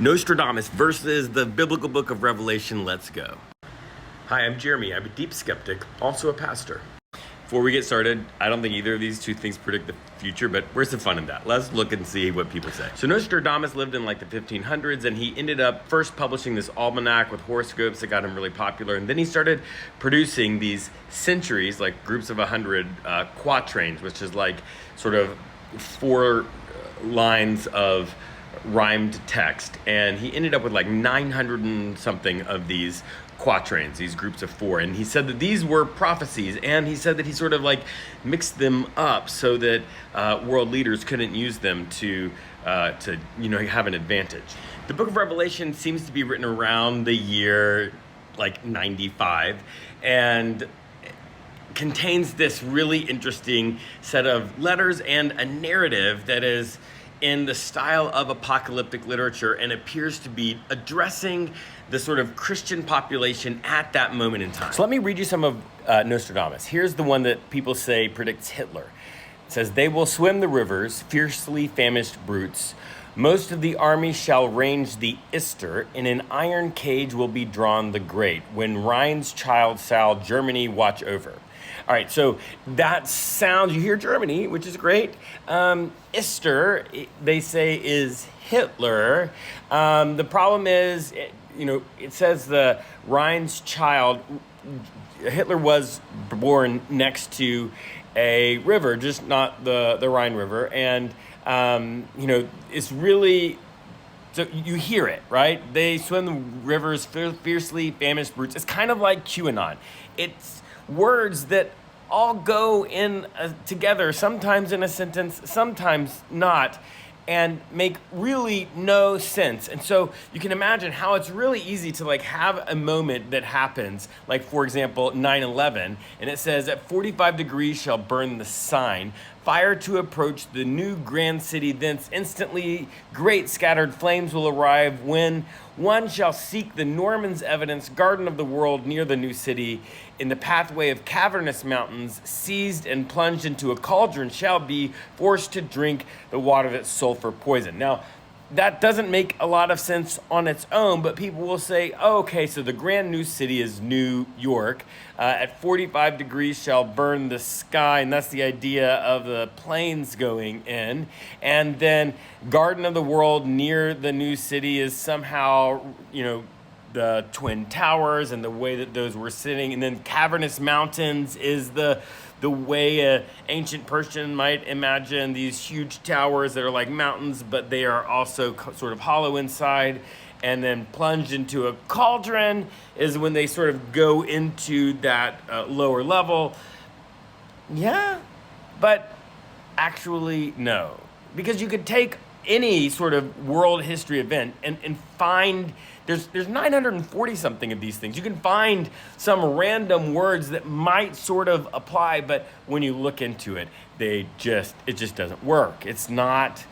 Nostradamus versus the biblical book of Revelation. Let's go. Hi, I'm Jeremy. I'm a deep skeptic, also a pastor. Before we get started, I don't think either of these two things predict the future, but where's the fun in that? Let's look and see what people say. So Nostradamus lived in like the 1500s, and he ended up first publishing this almanac with horoscopes that got him really popular, and then he started producing these centuries, like groups of 100 quatrains, which is like sort of four lines of rhymed text, and he ended up with like 900 and something of these quatrains, these groups of four, and he said that these were prophecies, and he said that he sort of like mixed them up so that world leaders couldn't use them to have an advantage. The book of Revelation seems to be written around the year like 95, and contains this really interesting set of letters and a narrative that is in the style of apocalyptic literature and appears to be addressing the sort of Christian population at that moment in time. So let me read you some of Nostradamus. Here's the one that people say predicts Hitler. It says, "They will swim the rivers, fiercely famished brutes. Most of the army shall range the Ister. In an iron cage will be drawn the great. When Rhine's child shall Germany watch over." All right, so that sounds, you hear Germany, which is great. Ister, they say, is Hitler. The problem is, it says the Rhine's child. Hitler was born next to a river, just not the Rhine River. And, it's really, so you hear it, right? They swim the rivers, fiercely famished brutes. It's kind of like QAnon. It's words that all go in together, sometimes in a sentence, sometimes not, and make really no sense. And so you can imagine how it's really easy to like have a moment that happens, like for example, 9/11, and it says, "At 45 degrees shall burn the sign, fire to approach the new grand city, thence instantly great scattered flames will arrive, when one shall seek the Norman's evidence, garden of the world near the new city, in the pathway of cavernous mountains, seized and plunged into a cauldron shall be forced to drink the water that's sulfur poison." Now, that doesn't make a lot of sense on its own, but people will say, oh, okay, so the grand new city is New York. At 45 degrees shall burn the sky, and that's the idea of the planes going in. And then Garden of the World near the new city is somehow, the Twin Towers and the way that those were sitting. And then cavernous mountains is the way an ancient Persian might imagine these huge towers that are like mountains, but they are also sort of hollow inside. And then plunged into a cauldron is when they sort of go into that lower level. Yeah, but actually no. Because you could take any sort of world history event and find there's 940 something of these things. You can find some random words that might sort of apply, but when you look into it, it just doesn't work. It's not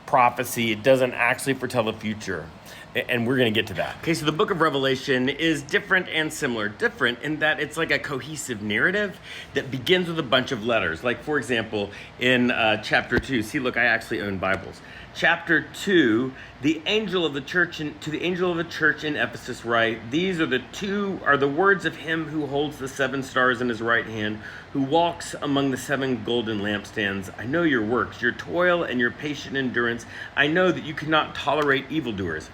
prophecy. It doesn't actually foretell the future. And we're going to get to that. Okay, so the book of Revelation is different and similar. Different in that it's like a cohesive narrative that begins with a bunch of letters. Like, for example, in chapter 2, see, look, I actually own Bibles. Chapter 2, to the angel of the church in Ephesus write, "These are the words of him who holds the 7 stars in his right hand, who walks among the 7 golden lampstands. I know your works, your toil and your patient endurance. I know that you cannot tolerate evildoers."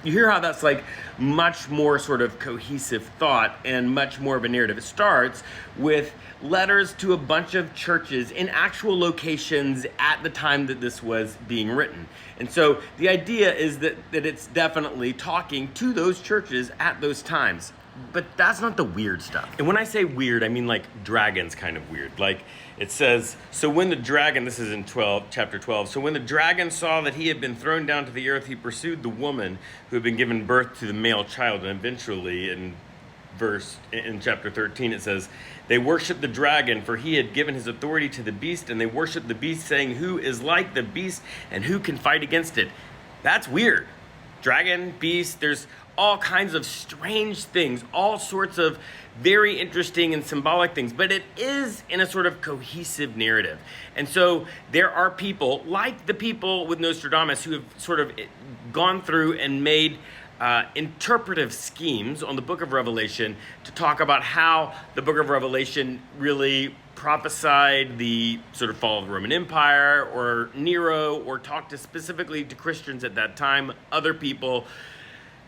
You hear how that's like much more sort of cohesive thought and much more of a narrative. It starts with letters to a bunch of churches in actual locations at the time that this was being written. And so the idea is that it's definitely talking to those churches at those times. But that's not the weird stuff. And when I say weird, I mean like dragons kind of weird. Like it says, so when the dragon, this is in chapter 12, so when the dragon saw that he had been thrown down to the earth, he pursued the woman who had been given birth to the male child. And eventually in chapter 13, it says, they worshiped the dragon, for he had given his authority to the beast, and they worshiped the beast, saying, who is like the beast and who can fight against it? That's weird. Dragon, beast, there's all kinds of strange things, all sorts of very interesting and symbolic things, but it is in a sort of cohesive narrative. And so there are people, like the people with Nostradamus, who have sort of gone through and made interpretive schemes on the book of Revelation to talk about how the book of Revelation really prophesied the sort of fall of the Roman Empire or Nero, or talked specifically to Christians at that time. Other people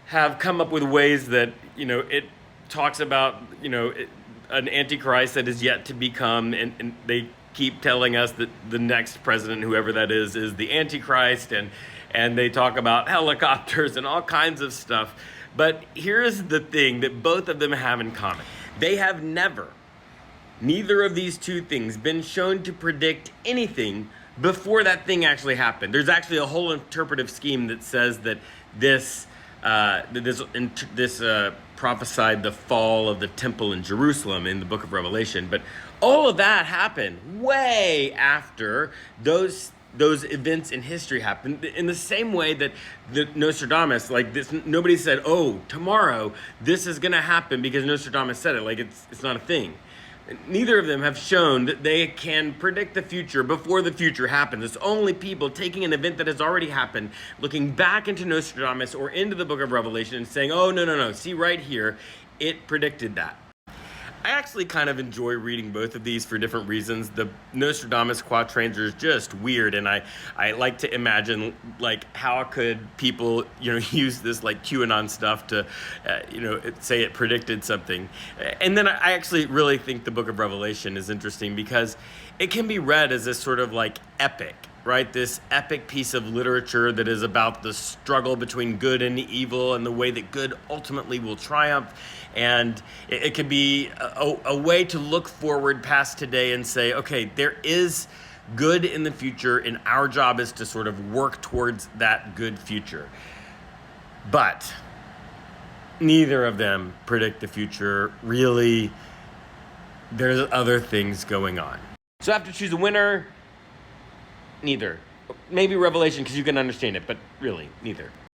have come up with ways that, it talks about, an antichrist that is yet to become, and they keep telling us that the next president, whoever that is the antichrist, and they talk about helicopters and all kinds of stuff. But here's the thing that both of them have in common. They have neither of these two things, been shown to predict anything before that thing actually happened. There's actually a whole interpretive scheme that says that this prophesied the fall of the temple in Jerusalem in the book of Revelation. But all of that happened way after those events in history happened, in the same way that the Nostradamus, nobody said, oh, tomorrow this is going to happen because Nostradamus said it. It's not a thing. Neither of them have shown that they can predict the future before the future happens. It's only people taking an event that has already happened, looking back into Nostradamus or into the book of Revelation and saying, oh, no, see right here, it predicted that. I actually kind of enjoy reading both of these for different reasons. The Nostradamus quatrains are just weird, and I like to imagine, how could people, use this, QAnon stuff to, say it predicted something. And then I actually really think the book of Revelation is interesting because it can be read as this sort of, epic, right? This epic piece of literature that is about the struggle between good and evil and the way that good ultimately will triumph. And it can be a way to look forward past today and say, okay, there is good in the future, and our job is to sort of work towards that good future. But neither of them predict the future. Really, there's other things going on. So I have to choose a winner. Neither. Maybe Revelation, because you can understand it, but really, neither.